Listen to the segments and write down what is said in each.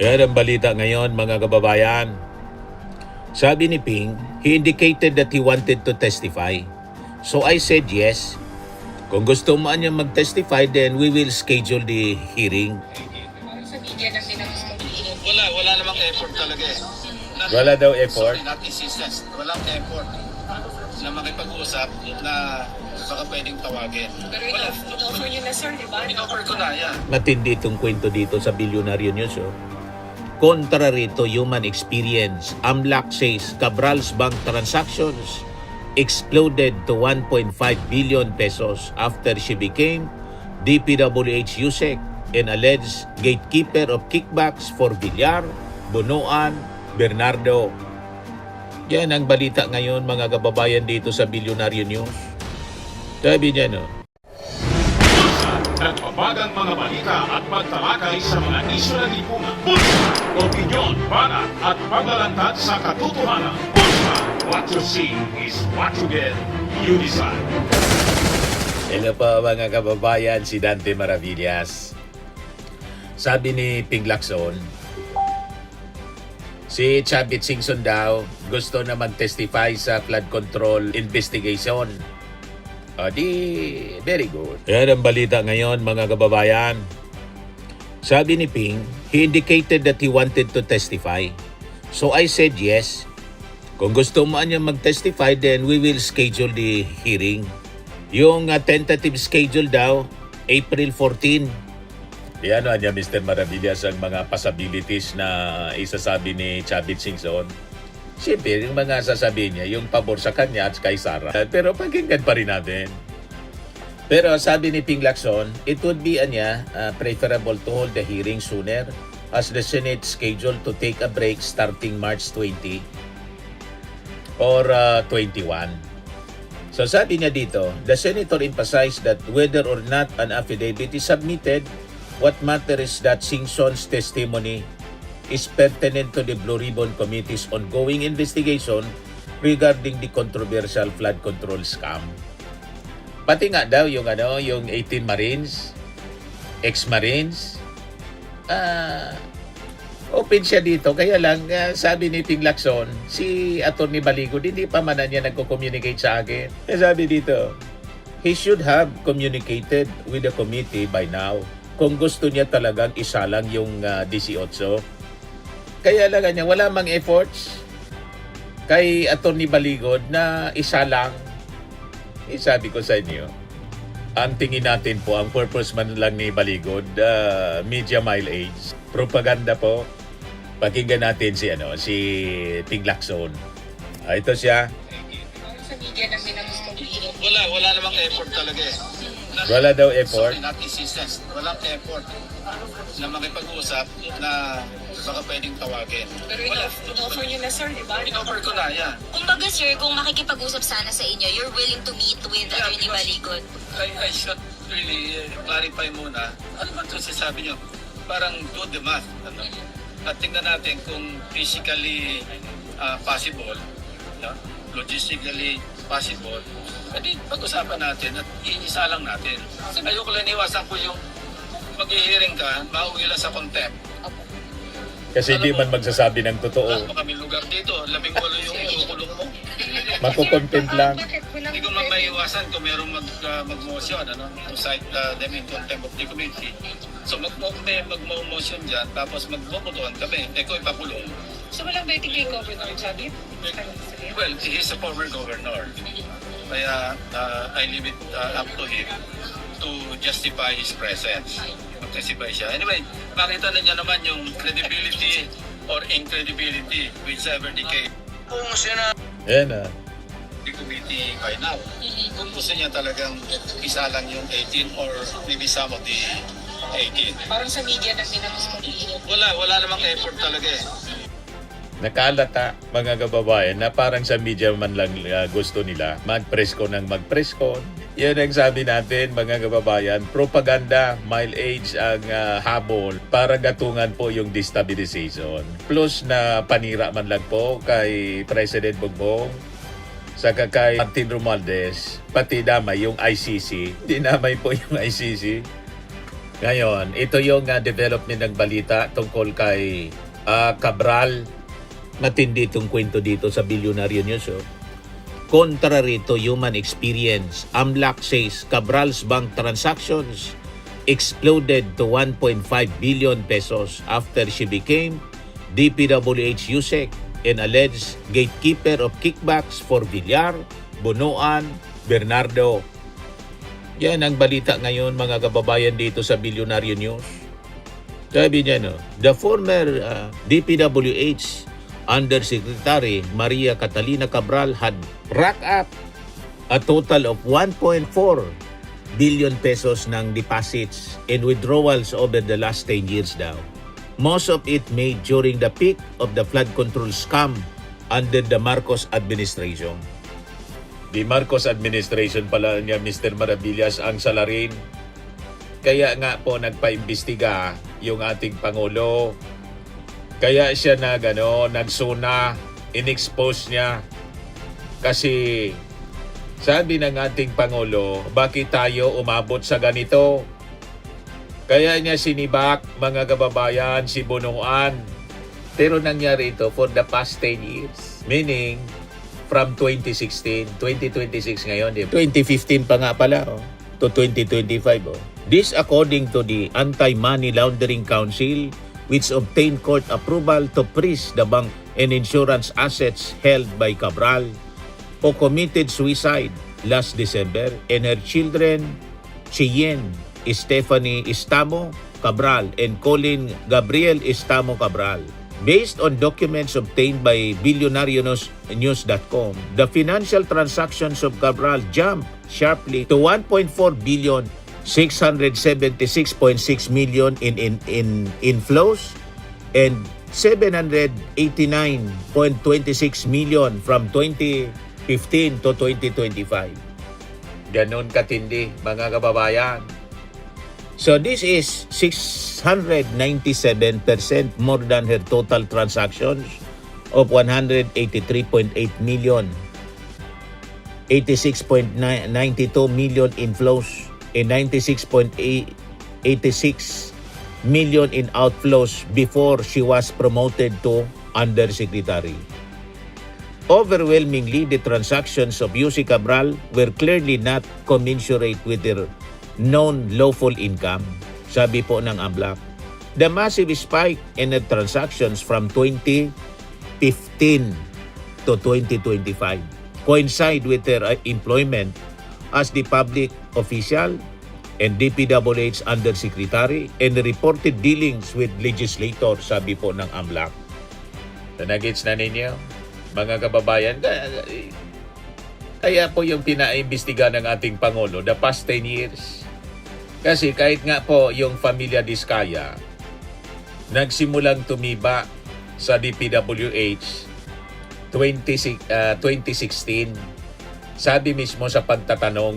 Yan ang balita ngayon mga kababayan. Sabi ni Ping, he indicated that he wanted to testify. So I said yes. Kung gusto mo niya mag-testify, then we will schedule the hearing. Sa media lang din ang Wala namang effort talaga eh. Wala daw effort? Sorry, not insistence. Walang effort na makipag-usap na baka pwedeng tawagin. Pero in-offer nyo na sir, di ba? In-offer ko na, yan. Matindi itong kwento dito sa Bilyonaryo News. Oh. Contrary to human experience, AMLAC says Cabral's bank transactions exploded to 1.5 billion pesos after she became DPWH USEC and alleged gatekeeper of kickbacks for Villar, Bunuan, Bernardo. Yan ang balita ngayon mga kababayan dito sa Bilyonaryo News. Sabi niya no, Nagpapagang mga balita at pagtalakay sa mga isyu ng lipunan. Bulsa! Opinyon, banat at paglalantad sa katotohanan. Bulsa! What you see is what you get. You decide. hello po mga kababayan, si Dante Maravillas. Sabi ni Ping Lacson, si Chavit Singson daw gusto na mag-testify sa flood control investigation. O di, very good. Yan ang balita ngayon mga kababayan. Sabi ni Ping, he indicated that he wanted to testify. So I said yes. Kung gusto mo niya mag-testify, then we will schedule the hearing. Yung tentative schedule daw, April 14. Yan niya Mr. Maravillas ang mga possibilities na isasabi ni Chavit Singson. Siyempre, yung mga sasabihin niya, yung pabor sa kanya at kay Sara. Pero pakinggan pa rin natin. Pero sabi ni Ping Lacson, it would be preferable to hold the hearing sooner as the Senate scheduled to take a break starting March 20 or 21. So sabi niya dito, the Senator emphasized that whether or not an affidavit is submitted, what matters is that Singson's testimony is pertinent to the Blue Ribbon Committee's ongoing investigation regarding the controversial flood control scam. Pati nga daw yung 18 Marines, ex-Marines, open siya dito. Kaya lang, sabi ni Ping Lacson, si Atty. Baligod, hindi pa man niya nagko-communicate sa akin. Sabi dito, he should have communicated with the committee by now kung gusto niya talagang isalang yung 18. Kaya lang niya, wala mang efforts kay Atty. Baligod na isa lang. Sabi ko sa inyo, ang tingin natin po, ang purpose man lang ni Baligod, media mileage, propaganda po. Pakinggan natin si Ping Lacson. Ito siya. Sa media lang din ang Wala namang effort talaga eh. Wala daw effort. Sorry, not insistence. Walang effort na makipag-usap na baka pwedeng tawagin. Pero in-offer nyo na sir, di ba? In-offer ko na, yan. Kumbaga sir, kung makikipag-usap sana sa inyo, you're willing to meet with Atty. Baligod? I should really clarify muna. Ano ba ito sasabi nyo? Parang do the math. Ano? At tingnan natin kung physically possible, no? Logistically possible, pwede pag-usapan natin at iisa lang natin. Kasi ayoko lang iwasan ko yung mag-hearing ka, mauwi lang sa contempt. Kasi hindi man magsasabi ng Wala totoo. pa kami lugar dito, 18 yung inukulong mo. Makukontent lang. Hindi ko man maiwasan kung mayroong mag-motion, to cite them in contempt of the committee. So mag-motion dyan, tapos magbobotohan kami, ko ipakulong. So walang betting kay Governor Chavit? Well, he's a former governor. Kaya I leave it up to him to justify his presence. Mag-testify siya. Anyway, makita na niya naman yung credibility or incredibility whichever the case. Kung siya Yan the committee by now, kung gusto niya talagang isa lang yung 18 or maybe some of the 18. Parang sa media lang din ang Wala namang effort talaga eh. Nakalata mga kababayan na parang sa media man lang gusto nila mag-press con ng mag-press con. Yan ang sabi natin mga kababayan, propaganda, mileage ang habol para gatungan po yung destabilization. Plus na panira man lang po kay President Bongbong, saka kay Martin Romualdez, pati damay yung ICC. Dinamay po yung ICC. Ngayon, ito yung development ng balita tungkol kay Cabral. Matindi itong kwento dito sa Billionaire News. Contrary to human experience, AMLAC says Cabral's bank transactions exploded to 1.5 billion pesos after she became DPWH USEC and alleged gatekeeper of kickbacks for Villar, Bonoan, Bernardo. Yan ang balita ngayon mga kababayan dito sa Billionaire News. Sabi niya, the former DPWH Undersecretary Maria Catalina Cabral had racked up a total of 1.4 billion pesos ng deposits and withdrawals over the last 10 years daw. Most of it made during the peak of the flood control scam under the Marcos administration. Di Marcos administration pala niya, Mr. Maravillas, ang salarin. Kaya nga po nagpaimbestiga yung ating Pangulo. Kaya siya nagsuna, in-expose niya. Kasi sabi ng ating Pangulo, bakit tayo umabot sa ganito? Kaya niya sinibak, mga kababayan, si Bonoan. Pero nangyari ito for the past 10 years. Meaning, from 2016, 2026 ngayon, 2015 pa nga pala, to 2025. This according to the Anti-Money Laundering Council, which obtained court approval to freeze the bank and insurance assets held by Cabral, who committed suicide last December, and her children, Cheyenne Stephanie Estamo Cabral and Colin Gabriel Estamo Cabral. Based on documents obtained by billionairenews.com, the financial transactions of Cabral jumped sharply to 1.4 billion 676.6 million in inflows and 789.26 million from 2015 to 2025. Ganon katindi, mga kababayan. So this is 697% more than her total transactions of 183.8 million, 86.92 million inflows, and 96.86 million in outflows before she was promoted to Undersecretary. Overwhelmingly, the transactions of Yussi Cabral were clearly not commensurate with their known lawful income, sabi po ng AMLAC. The massive spike in the transactions from 2015 to 2025 coincide with their employment as the public official and DPWH Undersecretary and the reported dealings with legislators, sabi po ng AMLAC. So, nagets na ninyo, mga kababayan, kaya po yung pinaimbestiga ng ating Pangulo the past 10 years. Kasi kahit nga po yung Familia Diskaya, nagsimulang tumiba sa DPWH 2016. Sabi mismo sa pagtatanong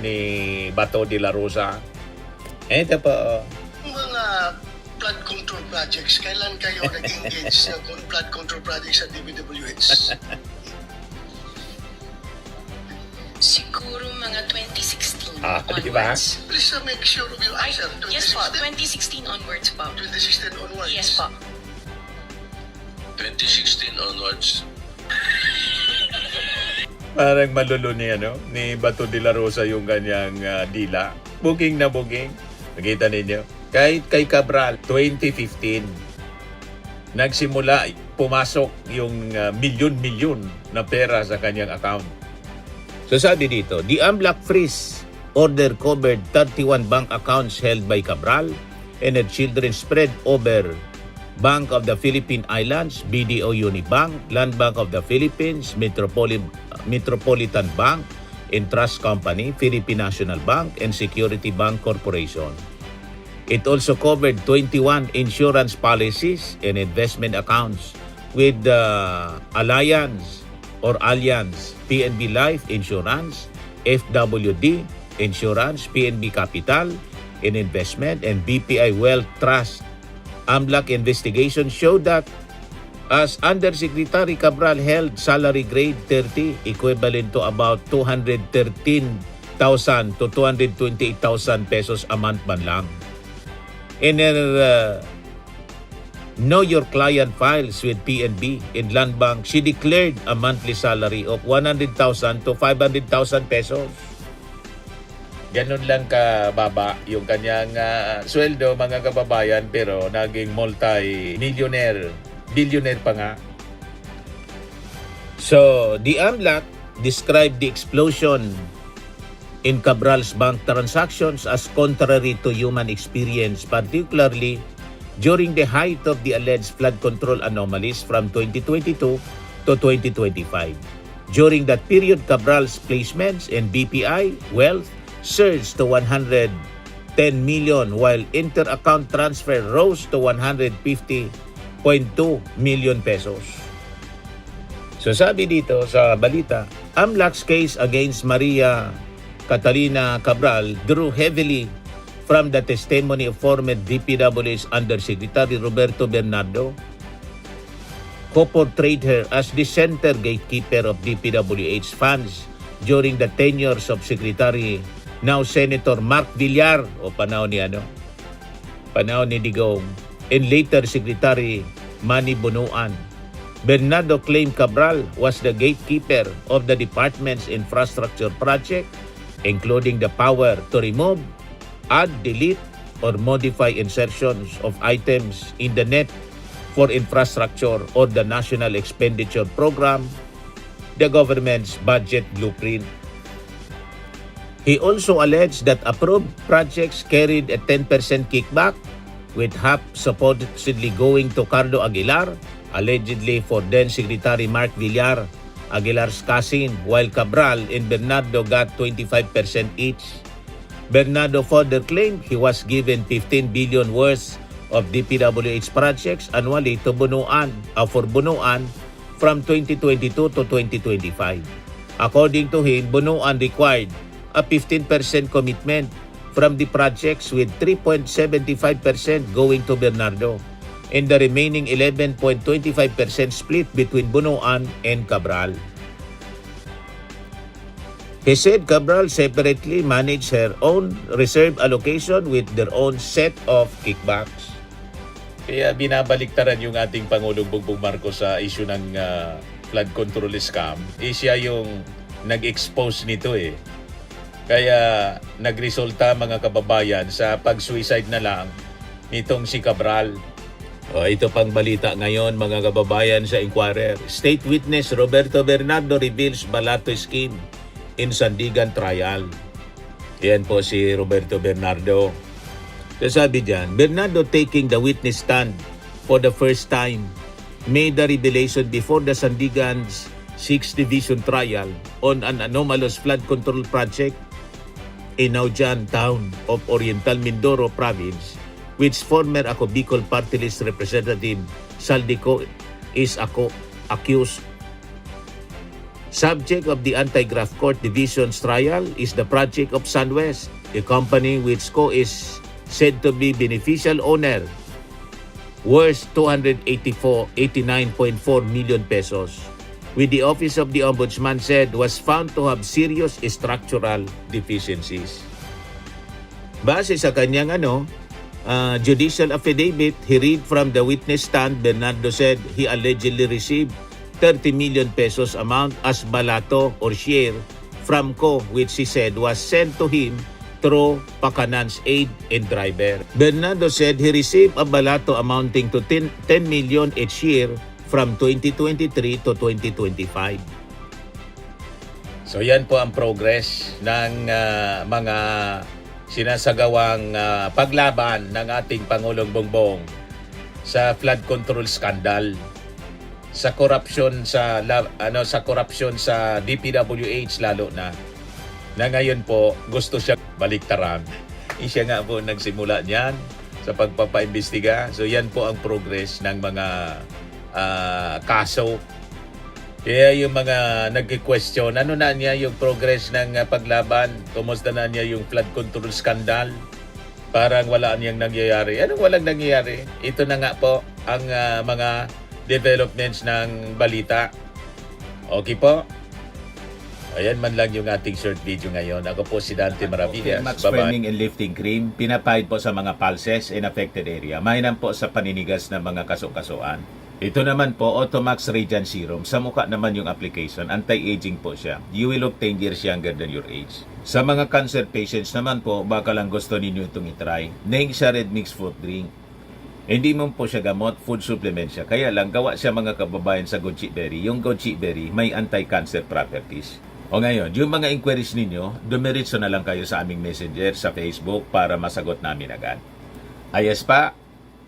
ni Bato de la Rosa, eto po, mga flood control projects, kailan kayo nag-engage ng flood control projects sa DPWH? Siguro mga 2016 di ba? onwards. Please make sure of your answer. Yes po, 2016 onwards po. 2016 onwards. Yes po. 2016 onwards. Parang malulo ni Bato de la Rosa yung kanyang dila. Booking na booking. Nakita ninyo? Kahit kay Cabral, 2015, nagsimula, pumasok yung milyon-milyon na pera sa kanyang account. So sabi dito, the AMLAC freeze order covered 31 bank accounts held by Cabral and her children spread over Bank of the Philippine Islands, BDO Unibank, Land Bank of the Philippines, Metropolitan Bank and Trust Company, Philippine National Bank, and Security Bank Corporation. It also covered 21 insurance policies and investment accounts with the Allianz, PNB Life Insurance, FWD Insurance, PNB Capital and Investment, and BPI Wealth Trust. AMLAC investigation showed that as Undersecretary Cabral held salary grade 30, equivalent to about 213 200,000 to 228,000 pesos a month man lang. In her Know Your Client files with PNB in Land Bank, she declared a monthly salary of 100,000 to 500,000 pesos. Ganun lang kababa yung kanyang sweldo, mga kababayan, pero naging multi-millionaire, billionaire pa nga. So, the AMLAC described the explosion in Cabral's bank transactions as contrary to human experience, particularly during the height of the alleged flood control anomalies from 2022 to 2025. During that period, Cabral's placements in BPI wealth surged to 110 million while inter-account transfer rose to 150.2 million pesos. So sabi dito sa balita, AMLAC's case against Maria Catalina Cabral drew heavily from the testimony of former DPWH Undersecretary Roberto Bernardo, who portrayed her as the center gatekeeper of DPWH funds during the tenures of Secretary, now Senator Mark Villar, o panahon ni Digong, and later Secretary Manny Bonoan. Bernardo claimed Cabral was the gatekeeper of the department's infrastructure project, including the power to remove, add, delete, or modify insertions of items in the net for infrastructure or the National Expenditure Program, the government's budget blueprint. He also alleged that approved projects carried a 10% kickback, with half supposedly going to Carlo Aguilar, allegedly for then Secretary Mark Villar, Aguilar's cousin, while Cabral and Bernardo got 25% each. Bernardo further claimed he was given 15 billion worth of DPWH projects annually to for Bunuan from 2022 to 2025. According to him, Bunuan required a 15% commitment from the projects, with 3.75% going to Bernardo and the remaining 11.25% split between Bunuan and Cabral. He said Cabral separately managed her own reserve allocation with their own set of kickbacks. Kaya binabaliktaran yung ating Pangulong Bongbong Marcos sa issue ng flood control scam. Siya yung nag-expose nito eh. Kaya nagresulta, mga kababayan, sa pag-suicide na lang nitong si Cabral. Ito pang balita ngayon, mga kababayan, sa Inquirer. State witness Roberto Bernardo reveals Balato scheme in Sandigan trial. Yan po si Roberto Bernardo. Sabi diyan, Bernardo, taking the witness stand for the first time, made the revelation before the Sandigan's 6th Division trial on an anomalous flood control project in Naujan town of Oriental Mindoro province, which former Ako Bicol Party List Representative Saldico is accused. Subject of the Anti-Graft Court Division's trial is the project of SunWest, a company which Co is said to be beneficial owner, worth 89.4 million pesos, with the Office of the Ombudsman said was found to have serious structural deficiencies. Base sa kanyang judicial affidavit he read from the witness stand, Bernardo said he allegedly received 30 million pesos amount as balato or share from Co, which he said was sent to him through Pacanan's aide and driver. Bernardo said he received a balato amounting to 10 million each year from 2023 to 2025. So yan po ang progress ng mga sinasagawang paglaban ng ating Pangulong Bongbong sa flood control scandal, sa korupsyon sa DPWH lalo na ngayon po gusto siya baliktaran. Siya nga po nagsimula niyan sa pagpapaimbestiga. So yan po ang progress ng mga kaso. Kaya yung mga nagki-question, ano na niya yung progress ng paglaban? Kumusta na niya yung flood control scandal? Parang wala niyang nangyayari. Anong walang nangyayari? Ito na nga po ang mga developments ng balita. Okay po? Ayan man lang yung ating short video ngayon. Ako po si Dante Maravillas. Max Bye-bye. Firming and Lifting Cream, pinapahid po sa mga pulses in affected area. Mainam po sa paninigas ng mga kasukasuan. Ito naman po, Automax Radiant Serum. Sa mukha naman yung application, anti-aging po siya. You will look 10 years younger than your age. Sa mga cancer patients naman po, baka lang gusto ninyo itong itry. Neng siya red mixed fruit drink. Hindi mo po siya gamot, food supplement siya. Kaya lang, gawa siya mga kababayan sa goji berry. Yung goji berry, may anti-cancer properties. O ngayon, yung mga inquiries ninyo, dumiritso na lang kayo sa aming messenger sa Facebook para masagot namin agad. Ayos pa?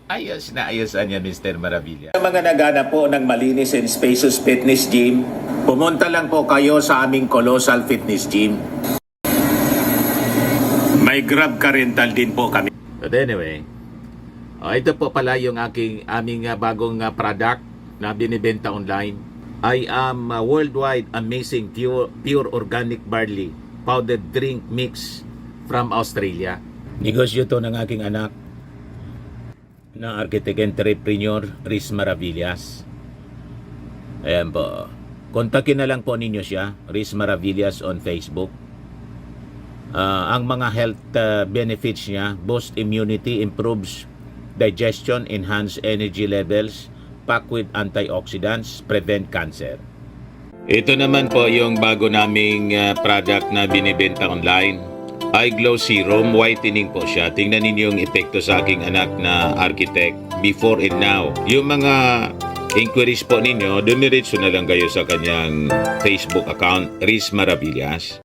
Ayos na ayos niya, Mr. Maravilla. Sa mga nagana po ng malinis and spacious fitness gym, pumunta lang po kayo sa aming Colossal Fitness Gym. May Grab car rental din po kami. But anyway, ito po pala yung aming bagong product na binibenta online. I am worldwide amazing pure organic barley powdered drink mix from Australia. Negosyo to ng aking anak na architect entrepreneur Riz Maravillas. Ayan po. Kontakin na lang po ninyo siya, Riz Maravillas on Facebook. Ang mga health benefits niya, boost immunity, improves digestion, enhance energy levels, packed with antioxidants, prevent cancer. Ito naman po yung bago naming product na binibenta online. Eye Glow Serum, whitening po siya. Tingnan ninyo yung epekto sa aking anak na architect before and now. Yung mga inquiries po ninyo, dumiretso na lang kayo sa kanyang Facebook account, Riz Maravillas.